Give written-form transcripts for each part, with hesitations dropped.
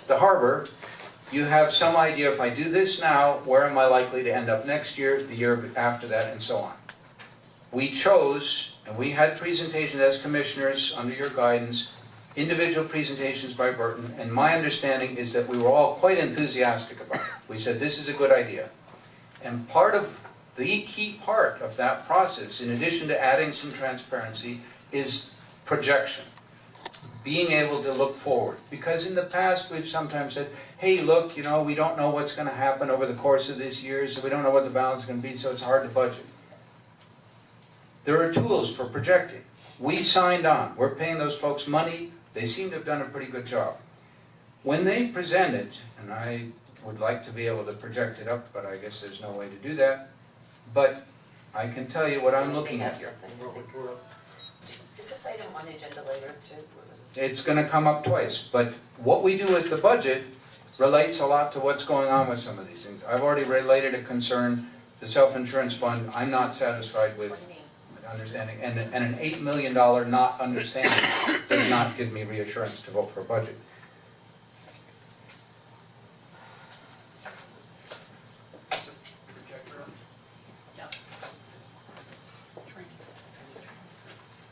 the harbor, you have some idea, if I do this now, where am I likely to end up next year, the year after that, and so on. We chose, and we had presentations as commissioners under your guidance, individual presentations by Burton, and my understanding is that we were all quite enthusiastic about it. We said, this is a good idea. And part of the key part of that process, in addition to adding some transparency, is projection. Being able to look forward. Because in the past, we've sometimes said, hey, look, you know, we don't know what's going to happen over the course of this year, so we don't know what the balance is going to be, so it's hard to budget. There are tools for projecting. We signed on. We're paying those folks money. They seem to have done a pretty good job. When they presented, and I would like to be able to project it up, but I guess there's no way to do that, but I can tell you what I'm looking at here. Is this item on the agenda later too? It's going to come up twice, but what we do with the budget relates a lot to what's going on with some of these things. I've already related a concern, the self-insurance fund, I'm not satisfied with understanding, and an $8 million not understanding does not give me reassurance to vote for a budget.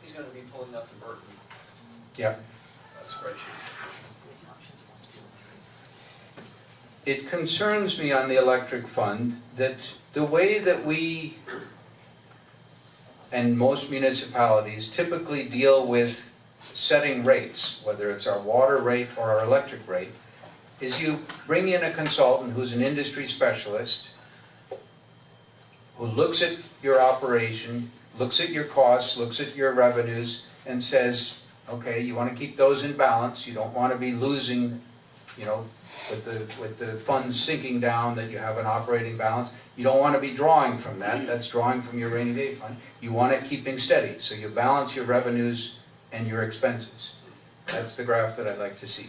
He's going to be pulling up the Burton Yeah. spreadsheet. It concerns me on the electric fund that the way that we and most municipalities typically deal with setting rates, whether it's our water rate or our electric rate, is you bring in a consultant who's an industry specialist, who looks at your operation, looks at your costs, looks at your revenues, and says, okay, you want to keep those in balance, you don't want to be losing, you know, with the funds sinking down, that you have an operating balance. You don't want to be drawing from that, that's drawing from your rainy day fund. You want it keeping steady, so you balance your revenues and your expenses. That's the graph that I'd like to see.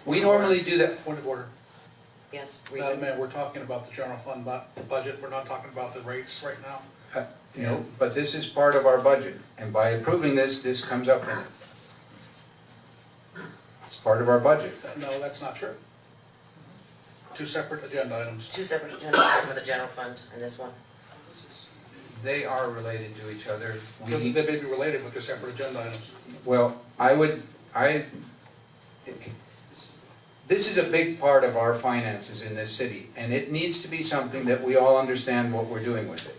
We normally do that. Point of order. Yes, Madam reason. Mayor, we're talking about the general fund budget, we're not talking about the rates right now. You know, but this is part of our budget, and by approving this, this comes up in it. It's part of our budget. No, that's not true. Two separate agenda items. Two separate agendas, one for the general fund and this one. They are related to each other. They may be related, but they're separate agenda items. Well, this is a big part of our finances in this city, and it needs to be something that we all understand what we're doing with it.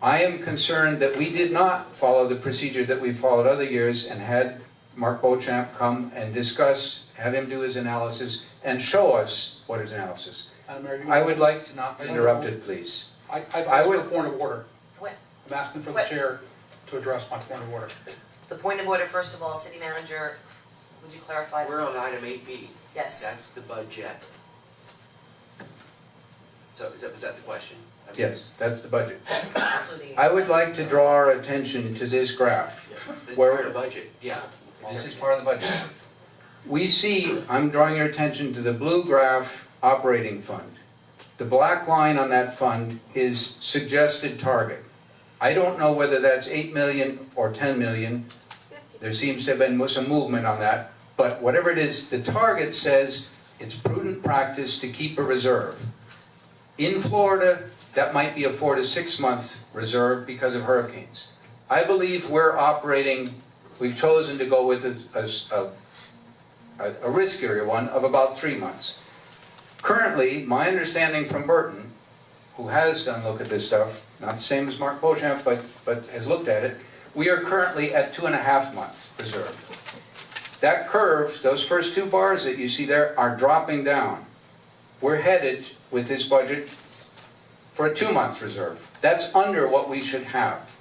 I am concerned that we did not follow the procedure that we've followed other years and had Mark Beauchamp come and discuss, have him do his analysis, and show us what his analysis. Madam Mayor, I would like to not be interrupted, please. I've asked for a point of order. What? I'm asking for the What? chair to address my point of order. The point of order, first of all, city manager, would you clarify? We're on please? item 8B. Yes. That's the budget. So is that the question? Yes, that's the budget. Including- I would like to draw our attention to this graph. The Where- budget, yeah. This is part of the budget. We see, I'm drawing your attention to the blue graph operating fund. The black line on that fund is suggested target. I don't know whether that's 8 million or 10 million. There seems to have been some movement on that. But whatever it is, the target says it's prudent practice to keep a reserve. In Florida, that might be a 4 to 6 month reserve because of hurricanes. I believe we're operating, we've chosen to go with a riskier one of about 3 months. Currently, my understanding from Burton, who has done look at this stuff, not the same as Mark Beauchamp, but has looked at it, we are currently at 2.5 months reserve. That curve, those first 2 bars that you see there, are dropping down. We're headed with this budget for a 2-month reserve. That's under what we should have.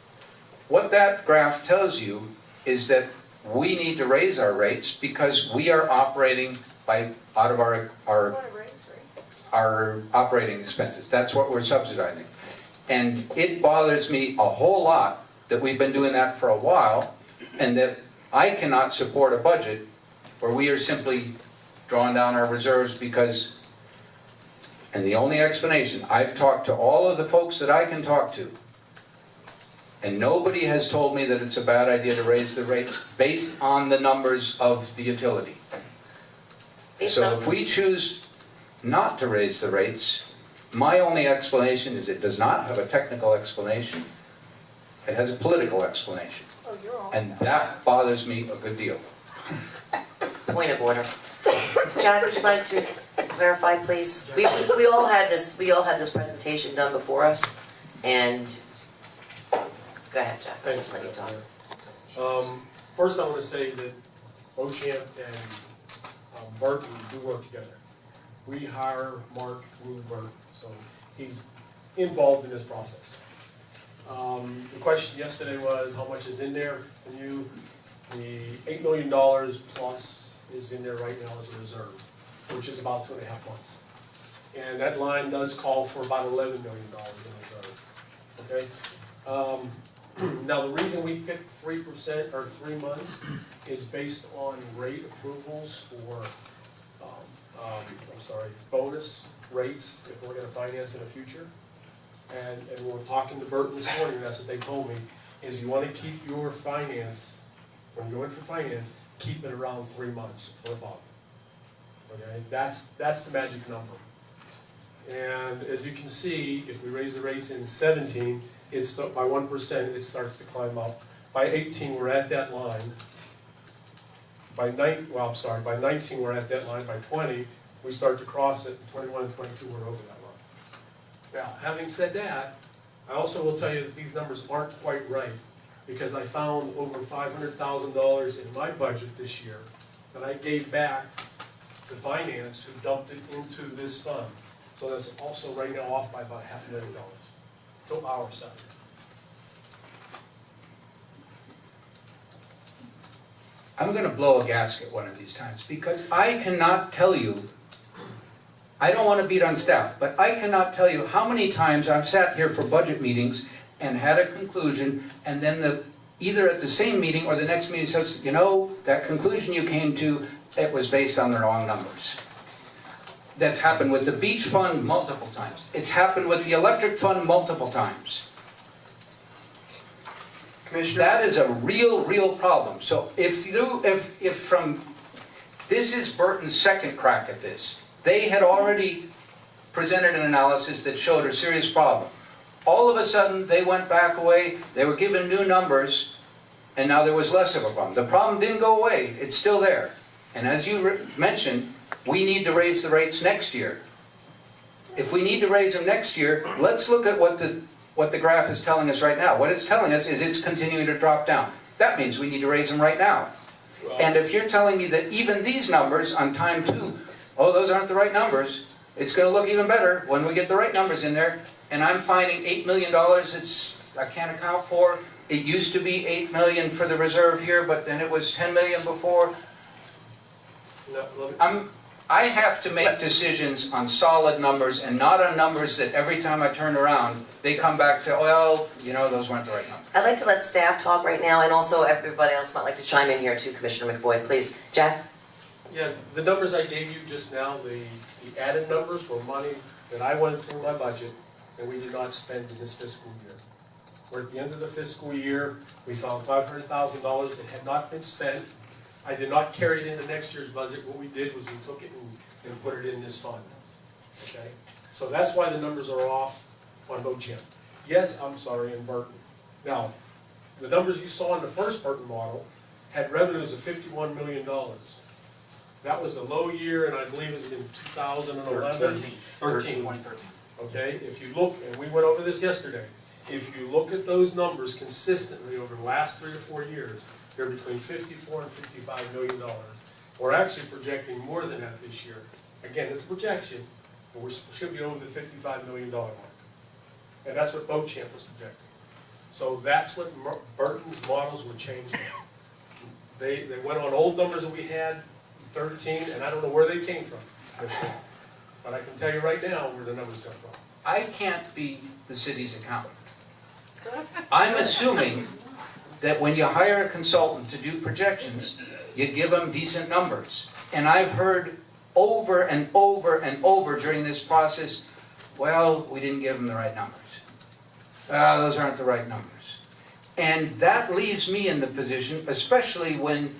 What that graph tells you is that we need to raise our rates because we are operating out of our operating expenses. That's what we're subsidizing. And it bothers me a whole lot that we've been doing that for a while, and that I cannot support a budget where we are simply drawing down our reserves because, and the only explanation, I've talked to all of the folks that I can talk to, and nobody has told me that it's a bad idea to raise the rates based on the numbers of the utility. So if we choose not to raise the rates, my only explanation is it does not have a technical explanation. It has a political explanation. And that bothers me a good deal. Point of order. Jack, would you like to clarify, please? We all had this presentation done before us, and, go ahead, Jack, I'll just let you talk. First I want to say that Beauchamp and Burton do work together. We hire Mark through Burton, so he's involved in this process. The question yesterday was, how much is in there for you? The $8 million plus is in there right now as a reserve, which is about 2.5 months. And that line does call for about $11 million in reserve, okay? Now, the reason we picked 3% or 3 months is based on rate approvals for, bonus rates if we're gonna finance in the future. And when we're talking to Burton this morning, that's what they told me, is you wanna keep your finance, when you go in for finance, keep it around 3 months or above. Okay, that's the magic number. And as you can see, if we raise the rates in 17, it's by 1%, it starts to climb up. By 18, we're at that line. By 19, we're at that line. By 20, we start to cross it. 21 and 22, we're over that line. Now, having said that, I also will tell you that these numbers aren't quite right, because I found over $500,000 in my budget this year that I gave back to finance, who dumped it into this fund. So that's also right now off by about $500,000 to our side. I'm gonna blow a gasket one of these times, because I cannot tell you, I don't wanna beat on staff, but I cannot tell you how many times I've sat here for budget meetings and had a conclusion, and then either at the same meeting or the next meeting says, you know, that conclusion you came to, it was based on the wrong numbers. That's happened with the beach fund multiple times. It's happened with the electric fund multiple times. Commissioner? That is a real problem. So if this is Burton's second crack at this. They had already presented an analysis that showed a serious problem. All of a sudden, they went back away, they were given new numbers, and now there was less of a problem. The problem didn't go away, it's still there. And as you mentioned, we need to raise the rates next year. If we need to raise them next year, let's look at what the graph is telling us right now. What it's telling us is it's continuing to drop down. That means we need to raise them right now. And if you're telling me that even these numbers on time 2, oh, those aren't the right numbers, it's going to look even better when we get the right numbers in there, and I'm finding $8 million I can't account for. It used to be $8 million for the reserve here, but then it was $10 million before. I have to make decisions on solid numbers and not on numbers that every time I turn around, they come back and say, well, you know, those weren't the right numbers. I'd like to let staff talk right now, and also everybody else might like to chime in here too, Commissioner McBoyd, please. Jack? Yeah, the numbers I gave you just now, the added numbers were money that I went through my budget and we did not spend in this fiscal year. We're at the end of the fiscal year, we found $500,000 that had not been spent. I did not carry it into next year's budget. What we did was we took it and put it in this fund, okay? So that's why the numbers are off on Beauchamp. Yes, I'm sorry, in Burton. Now, the numbers you saw in the first Burton model had revenues of $51 million. That was the low year, and I believe it was in 2011? 13. Okay, if you look, and we went over this yesterday, if you look at those numbers consistently over the last 3 or 4 years, they're between $54 and $55 million. We're actually projecting more than that this year. Again, it's a projection, but we should be over the $55 million mark. And that's what Beauchamp was projecting. So that's what Burton's models were changed now. They went on old numbers that we had, 13, and I don't know where they came from, but I can tell you right now where the numbers come from. I can't be the city's accountant. I'm assuming that when you hire a consultant to do projections, you give them decent numbers. And I've heard over and over and over during this process, well, we didn't give them the right numbers. Those aren't the right numbers. And that leaves me in the position, especially when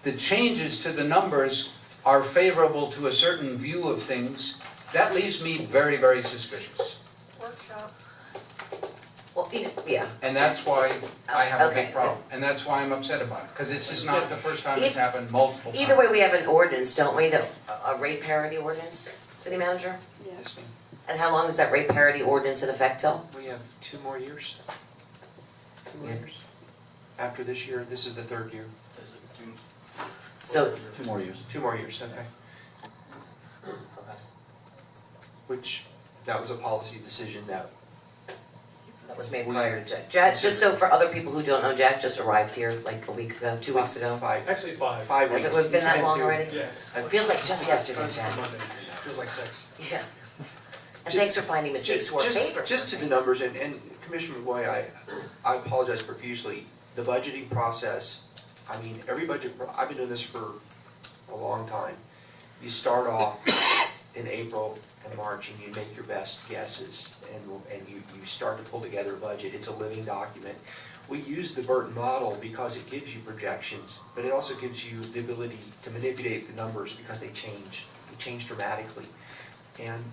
the changes to the numbers are favorable to a certain view of things, that leaves me very, very suspicious. Workshop. Well, yeah, And that's why I have a Okay. big problem, and that's why I'm upset about it, because this is not the first time it's happened, multiple times. either way, we have an ordinance, don't we, a rate parity ordinance, city manager? Yes, ma'am. And how long is that rate parity ordinance in effect till? We have 2 more years. 2 more Yeah. years. After this year, this is the 3rd year. So, 2 more years. 2 more years, okay. Which, that was a policy decision that, that was made prior to Jack. Jack, just so for other people who don't know, Jack just arrived here like a week ago, 2 weeks ago. Actually 5. 5 weeks. Has it been He's that been long through- already? Yes. It feels like just yesterday, It's Jack. Monday, feels like 6. Yeah. And thanks for finding mistakes to our favor. Just to the numbers, and Commissioner McGuire, I apologize profusely. The budgeting process, I mean, every budget, I've been doing this for a long time. You start off in April and March and you make your best guesses and you start to pull together a budget. It's a living document. We use the Burton model because it gives you projections, but it also gives you the ability to manipulate the numbers because they change. They change dramatically. And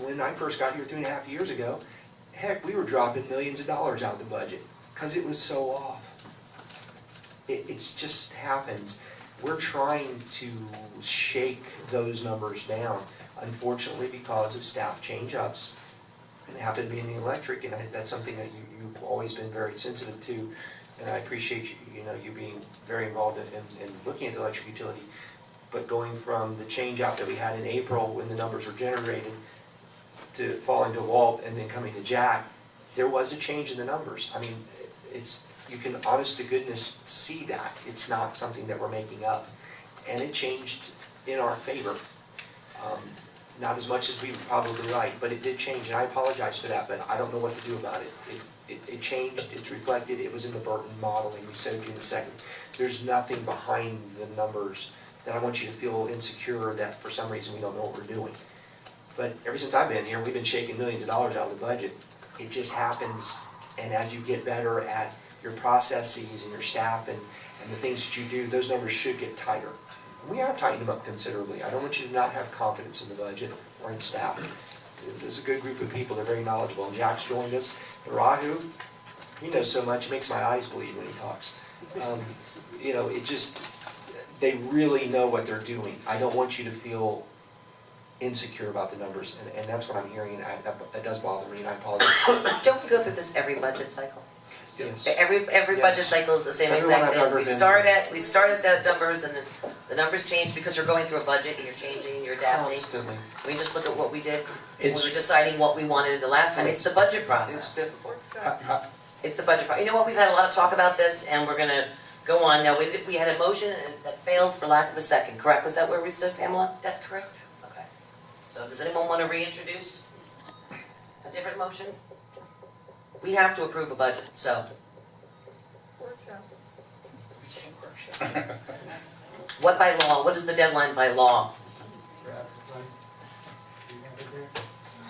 when I first got here 2.5 years ago, heck, we were dropping millions of dollars out of the budget because it was so off. It's just happens. We're trying to shake those numbers down, unfortunately, because of staff change-ups. And it happened to be in the electric, and that's something that you've always been very sensitive to. And I appreciate you being very involved in looking at the electric utility. But going from the change-out that we had in April when the numbers were generated to falling to Walt and then coming to Jack, there was a change in the numbers. I mean, you can honest to goodness see that. It's not something that we're making up. And it changed in our favor. Not as much as we would probably like, but it did change, and I apologize for that, but I don't know what to do about it. It changed, it's reflected, it was in the Burton modeling, we said June 2nd. There's nothing behind the numbers that I want you to feel insecure that for some reason we don't know what we're doing. But ever since I've been here, we've been shaking millions of dollars out of the budget. It just happens, and as you get better at your processes and your staff and the things that you do, those numbers should get tighter. We have tightened them up considerably. I don't want you to not have confidence in the budget or in staff. This is a good group of people, they're very knowledgeable, and Jack's joined us. And Rahu, he knows so much, it makes my eyes bleed when he talks. They really know what they're doing. I don't want you to feel insecure about the numbers, and that's what I'm hearing, and that does bother me, and I apologize. Don't we go through this every budget cycle? Yes. Every budget cycle is the same Everyone exact I've thing. ever We been- start at the numbers, and then the numbers change because you're going through a budget, and you're changing, you're adapting. Constantly. We just look at what we did when we It's- were deciding what we wanted the last time. It's the budget It's process. difficult. Workshop. It's the budget. You know what, we've had a lot of talk about this, and we're gonna go on. Now, we had a motion that failed for lack of a second, correct? Was that where we stood, Pamela? That's correct. Okay. So does anyone want to reintroduce a different motion? We have to approve a budget, so Workshop. what by law, what is the deadline by law?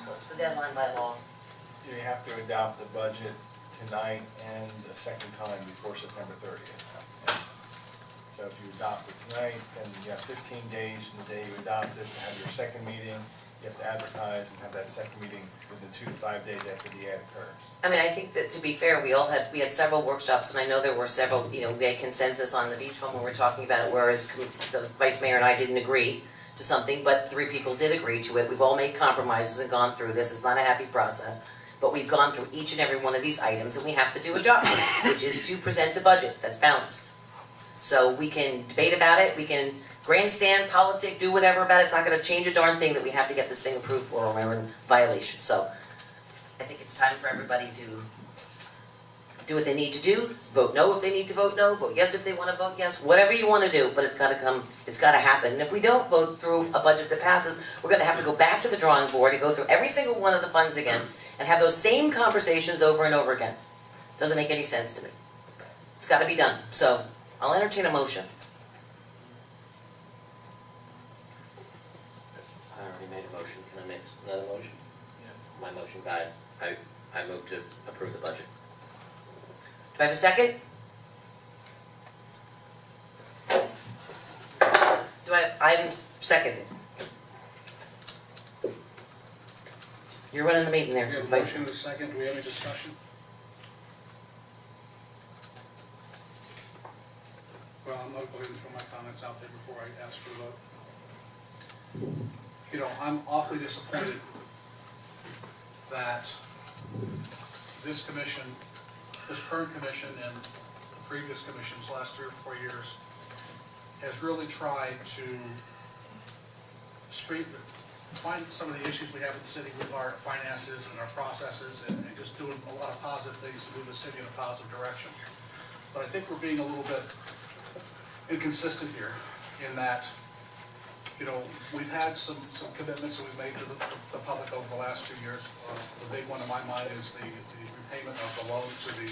What's the deadline by law? You have to adopt the budget tonight and a second time before September 30th. So if you adopt it tonight, then you have 15 days from the day you adopt it to have your second meeting. You have to advertise and have that second meeting within 2 to 5 days after the ad occurs. I mean, I think that, to be fair, we had several workshops, and I know there were several, we had consensus on the beach one when we were talking about it, whereas the vice mayor and I didn't agree to something, but 3 people did agree to it. We've all made compromises and gone through this. It's not a happy process, but we've gone through each and every one of these items, and we have to do a job, which is to present a budget that's balanced. So we can debate about it, we can grandstand, politic, do whatever about it. It's not gonna change a darn thing that we have to get this thing approved or we're in violation. So I think it's time for everybody to do what they need to do, vote no if they need to vote no, vote yes if they wanna vote yes, whatever you wanna do, but it's gotta happen. And if we don't vote through a budget that passes, we're gonna have to go back to the drawing board and go through every single one of the funds again and have those same conversations over and over again. Doesn't make any sense to me. It's gotta be done. So I'll entertain a motion. I already made a motion, can I make another motion? Yes. My motion died, I move to approve the budget. Do I have a second? Do I have items, Seconded. You're running the meeting there, We have a Vice. motion and a second, do we have any discussion? Well, I'm not going to throw my comments out there before I ask for a vote. You know, I'm awfully disappointed that this commission, this current commission and the previous commissions, last 3 or 4 years, has really tried to find some of the issues we have in the city with our finances and our processes and just doing a lot of positive things to move the city in a positive direction. But I think we're being a little bit inconsistent here in that, you know, we've had some commitments that we've made to the public over the last few years. The big one in my mind is the repayment of the loan to the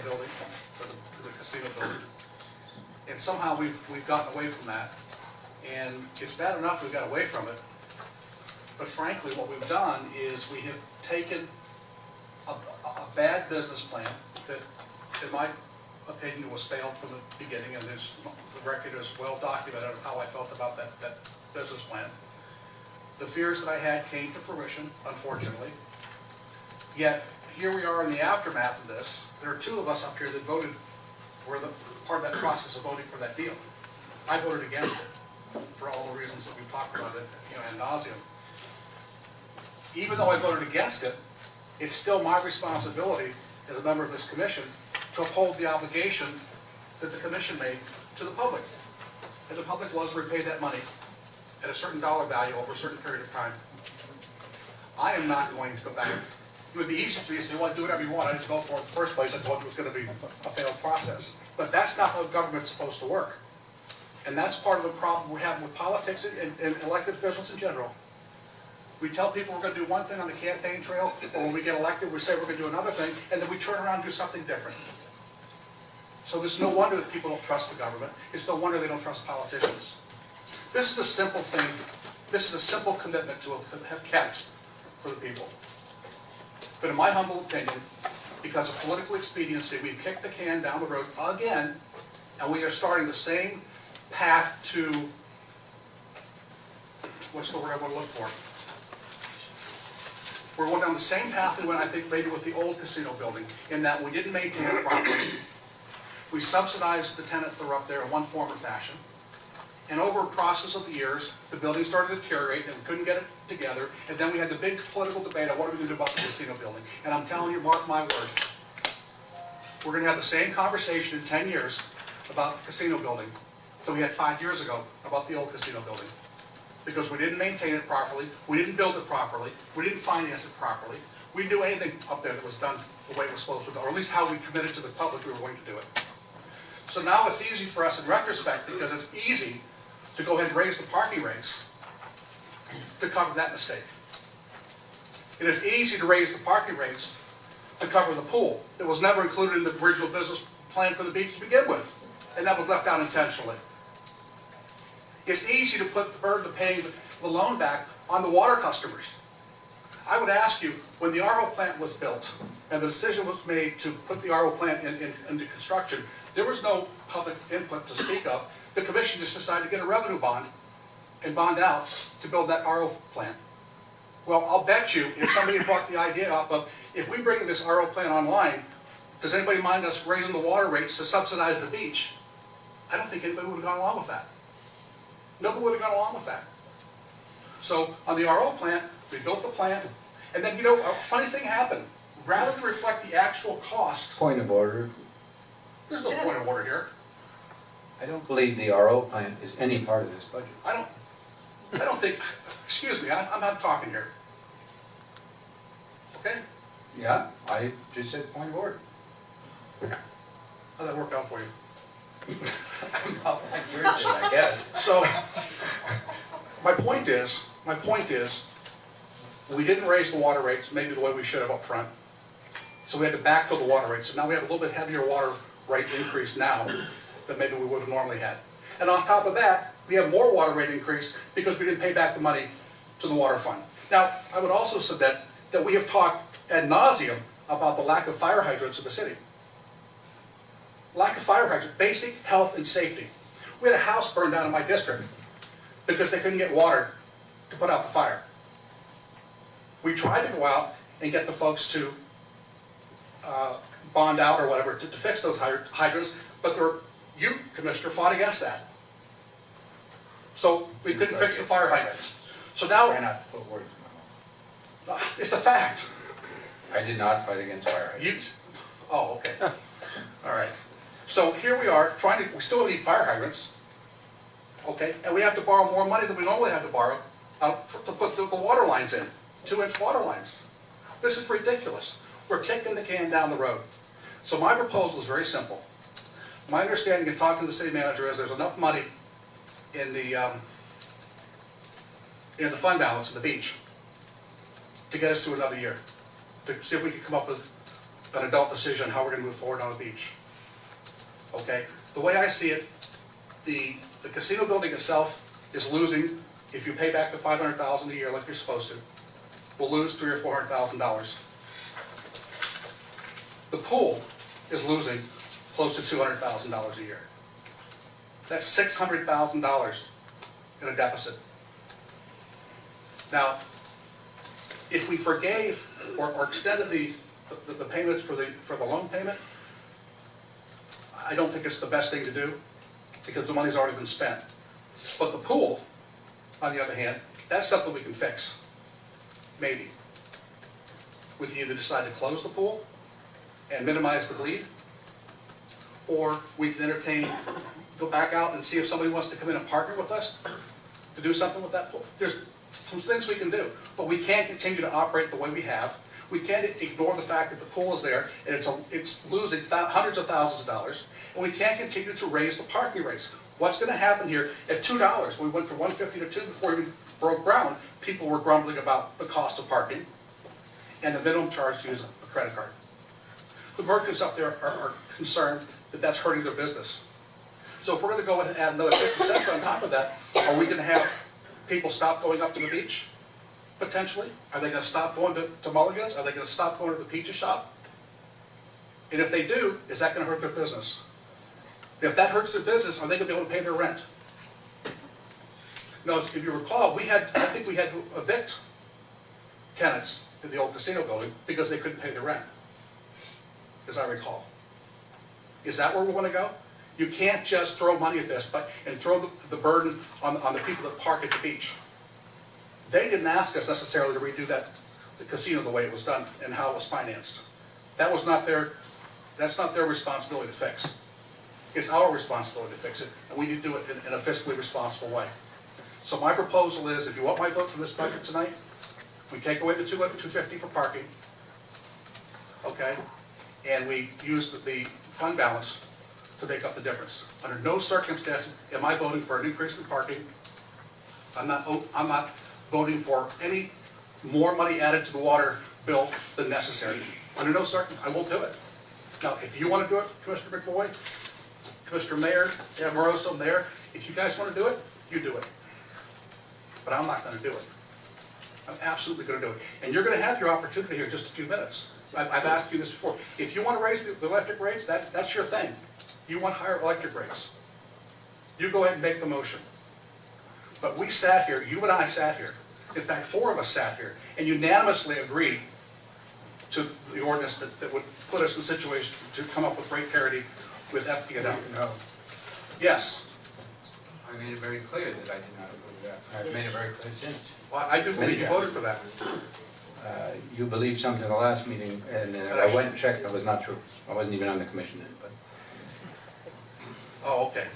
building, to the casino building. And somehow we've gotten away from that. And it's bad enough we got away from it. But frankly, what we've done is we have taken a bad business plan that, in my opinion, was failed from the beginning, and the record is well documented of how I felt about that business plan. The fears that I had came to fruition, unfortunately. Yet, here we are in the aftermath of this. There are 2 of us up here that voted, were the part of that process of voting for that deal. I voted against it for all the reasons that we've talked about it, you know, ad nauseum. Even though I voted against it, it's still my responsibility as a member of this commission to uphold the obligation that the commission made to the public. And the public was to repay that money at a certain dollar value over a certain period of time. I am not going to go back. It would be easy for you to say, well, do whatever you want. I didn't vote for it in the first place. I thought it was going to be a failed process. But that's not how government's supposed to work. And that's part of the problem we're having with politics and elected officials in general. We tell people we're going to do one thing on the campaign trail, or when we get elected, we say we're going to do another thing, and then we turn around and do something different. So there's no wonder that people don't trust the government. It's no wonder they don't trust politicians. This is a simple thing. This is a simple commitment to have kept for the people. But in my humble opinion, because of political expediency, we've kicked the can down the road again, and we are starting the same path to, what's the word I want to look for? We're going down the same path we went, I think, maybe with the old casino building, in that we didn't maintain it properly. We subsidized the tenants that were up there in one form or fashion. And over a process of the years, the building started to deteriorate, and we couldn't get it together. And then we had the big political debate on what are we going to do about the casino building. And I'm telling you, mark my word, we're going to have the same conversation in 10 years about the casino building that we had 5 years ago about the old casino building. Because we didn't maintain it properly, we didn't build it properly, we didn't finance it properly, we didn't do anything up there that was done the way it was supposed to be, or at least how we committed to the public we were going to do it. So now it's easy for us in retrospect, because it's easy to go ahead and raise the parking rates to cover that mistake. It is easy to raise the parking rates to cover the pool that was never included in the original business plan for the beach to begin with, and that was left out intentionally. It's easy to put the burden of paying the loan back on the water customers. I would ask you, when the RO plant was built and the decision was made to put the RO plant into construction, there was no public input to speak of. The commission just decided to get a revenue bond and bond out to build that RO plant. Well, I'll bet you, if somebody brought the idea up of, if we bring this RO plant online, does anybody mind us raising the water rates to subsidize the beach? I don't think anybody would have gone along with that. Nobody would have gone along with that. So on the RO plant, we built the plant, and then, you know, a funny thing happened. Rather than reflect the actual cost, Point of order. there's no point of order here. I don't believe the RO plant is any part of this budget. I don't think, excuse me, I'm not talking here. Okay? Yeah, I just said point of order. How'd that work out for you? About like yours did, I guess. So, my point is, we didn't raise the water rates maybe the way we should have up front. So we had to backfill the water rates. So now we have a little bit heavier water rate increase now than maybe we would have normally had. And on top of that, we have more water rate increase because we didn't pay back the money to the water fund. Now, I would also submit that we have talked ad nauseum about the lack of fire hydrants in the city. Lack of fire hydrants, basic health and safety. We had a house burned down in my district because they couldn't get water to put out the fire. We tried to go out and get the folks to bond out or whatever to fix those hydrants, but you, Commissioner, fought against that. So we couldn't fix the fire hydrants. So Try now, not to put words in my mouth. it's a fact. I did not fight against fire You, hydrants. oh, okay. All right. So here we are, we still need fire hydrants, okay? And we have to borrow more money than we normally have to borrow to put the water lines in, 2-inch water lines. This is ridiculous. We're kicking the can down the road. So my proposal is very simple. My understanding in talking to the city manager is there's enough money in the fund balance at the beach to get us through another year, to see if we can come up with an adult decision how we're gonna move forward on the beach. Okay, the way I see it, the casino building itself is losing, if you pay back the $500,000 a year like you're supposed to, we'll lose $300,000 or $400,000. The pool is losing close to $200,000 a year. That's $600,000 in a deficit. Now, if we forgave or extended the payments for the loan payment, I don't think it's the best thing to do because the money's already been spent. But the pool, on the other hand, that's something we can fix, maybe. We can either decide to close the pool and minimize the bleed, or we can go back out and see if somebody wants to come in and partner with us to do something with that pool. There's some things we can do, but we can't continue to operate the way we have. We can't ignore the fact that the pool is there and it's losing hundreds of thousands of dollars, and we can't continue to raise the parking rates. What's going to happen here at $2? We went from $1.50 to $2 before we even broke ground. People were grumbling about the cost of parking and the minimum charge to use a credit card. The merchants up there are concerned that that's hurting their business. So if we're going to go ahead and add another 50 cents on top of that, are we going to have people stop going up to the beach? Potentially. Are they going to stop going to Mulligan's? Are they going to stop going to the pizza shop? And if they do, is that going to hurt their business? If that hurts their business, are they going to be able to pay their rent? No, if you recall, I think we had to evict tenants in the old casino building because they couldn't pay their rent, as I recall. Is that where we want to go? You can't just throw money at this and throw the burden on the people that park at the beach. They didn't ask us necessarily to redo the casino the way it was done and how it was financed. That's not their responsibility to fix. It's our responsibility to fix it, and we need to do it in a fiscally responsible way. So my proposal is, if you want my vote for this budget tonight, we take away the $250 for parking, okay, and we use the fund balance to make up the difference. Under no circumstances am I voting for an increase in parking. I'm not voting for any more money added to the water bill than necessary. Under no circumstances, I won't do it. Now, if you want to do it, Commissioner McBoy, Commissioner Mayor, Moroso, Mayor, if you guys want to do it, you do it. But I'm not going to do it. I'm absolutely going to do it. And you're going to have your opportunity here in just a few minutes. I've asked you this before. If you want to raise the electric rates, that's your thing. You want higher electric rates. You go ahead and make the motion. But we sat here, you and I sat here, in fact 4 of us sat here, and unanimously agreed to the ordinance that would put us in a situation to come up with rate parity with FPL. No, Yes. I made it very clear that I did not agree with that. I've made it very clear since. Well, I do believe you voted for that. You believed something in the last meeting, and I went and checked, it was not true. I wasn't even on the commission then, but. Oh, okay.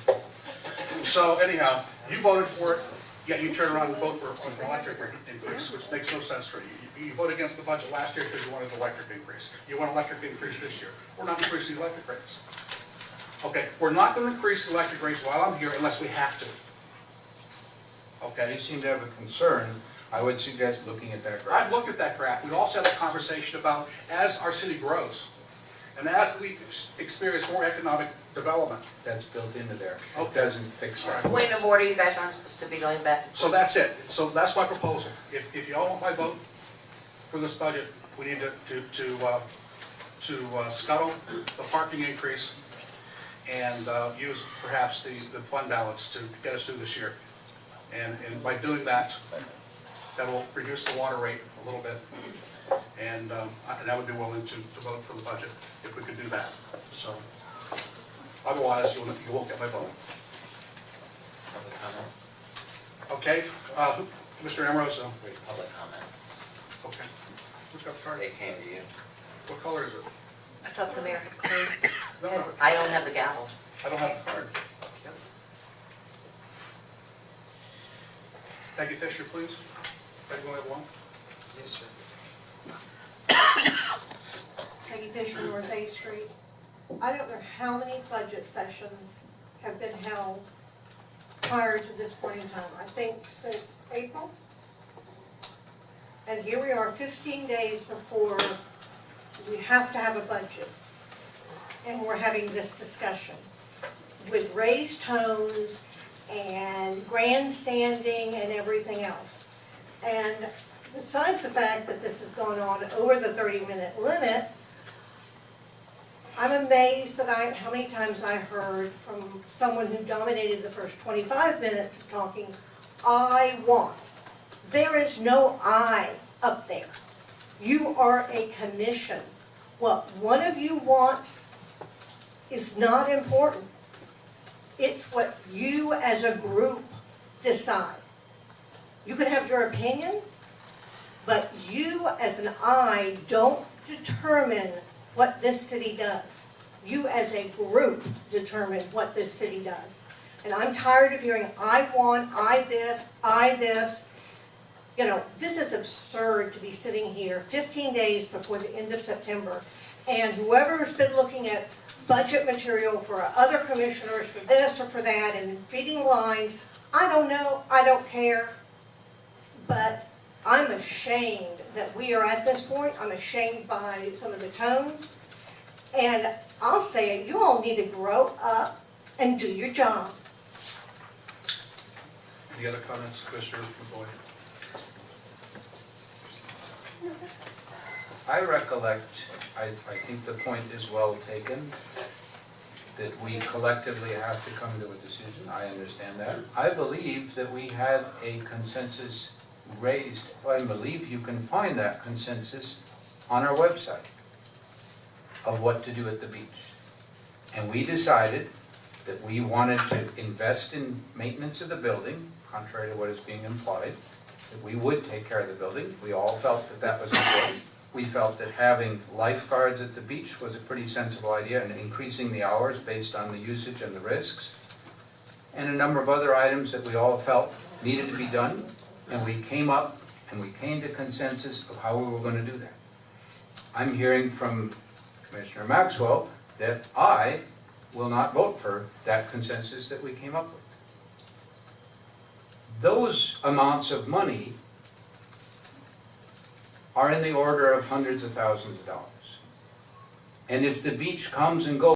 So anyhow, you voted for it, yet you turn around and vote for an electric rate increase, which makes no sense for you. You voted against the budget last year because you wanted an electric increase. You want an electric increase this year. We're not increasing the electric rates. Okay, we're not going to increase the electric rates while I'm here unless we have to. Okay? You seem to have a concern. I would suggest looking at that graph. I've looked at that graph. We also had a conversation about as our city grows, and as we experience more economic development. That's built into there. It Okay. doesn't fix that. Point of order, you guys aren't supposed to be going back. So that's it. So that's my proposal. If you all want my vote for this budget, we need to scuttle the parking increase and use perhaps the fund balance to get us through this year. And by doing that, that will reduce the water rate a little bit. And I would be willing to vote for the budget if we could do that. So, otherwise, you won't get my vote. Public comment? Okay, Mr. Amoroso. Wait, public comment. Okay. Who's got the card? They came to you. What color is it? I thought the mayor had closed. No, I don't have the gavel. I don't have the card. Peggy Fisher, please. Peggy, you only have one? Yes, sir. Peggy Fisher, North 8th Street. I don't know how many budget sessions have been held prior to this point in time. I think since April. And here we are 15 days before we have to have a budget. And we're having this discussion with raised tones and grandstanding and everything else. And besides the fact that this has gone on over the 30-minute limit, I'm amazed that how many times I heard from someone who dominated the first 25 minutes of talking, I want. There is no I up there. You are a commission. What one of you wants is not important. It's what you as a group decide. You can have your opinion, but you as an I don't determine what this city does. You as a group determine what this city does. And I'm tired of hearing, I want, I this. You know, this is absurd to be sitting here 15 days before the end of September, and whoever's been looking at budget material for other commissioners, for this or for that, and feeding lines, I don't know, I don't care, but I'm ashamed that we are at this point. I'm ashamed by some of the tones, and I'll say it, you all need to grow up and do your job. Any other comments, Commissioner McBoyd? I recollect, I think the point is well taken, that we collectively have to come to a decision. I understand that. I believe that we had a consensus raised. I believe you can find that consensus on our website of what to do at the beach. And we decided that we wanted to invest in maintenance of the building, contrary to what is being implied, that we would take care of the building. We all felt that that was important. We felt that having lifeguards at the beach was a pretty sensible idea, and increasing the hours based on the usage and the risks. And a number of other items that we all felt needed to be done, and we came up and we came to consensus of how we were going to do that. I'm hearing from Commissioner Maxwell that I will not vote for that consensus that we came up with. Those amounts of money are in the order of hundreds of thousands of dollars. And if the beach comes and goes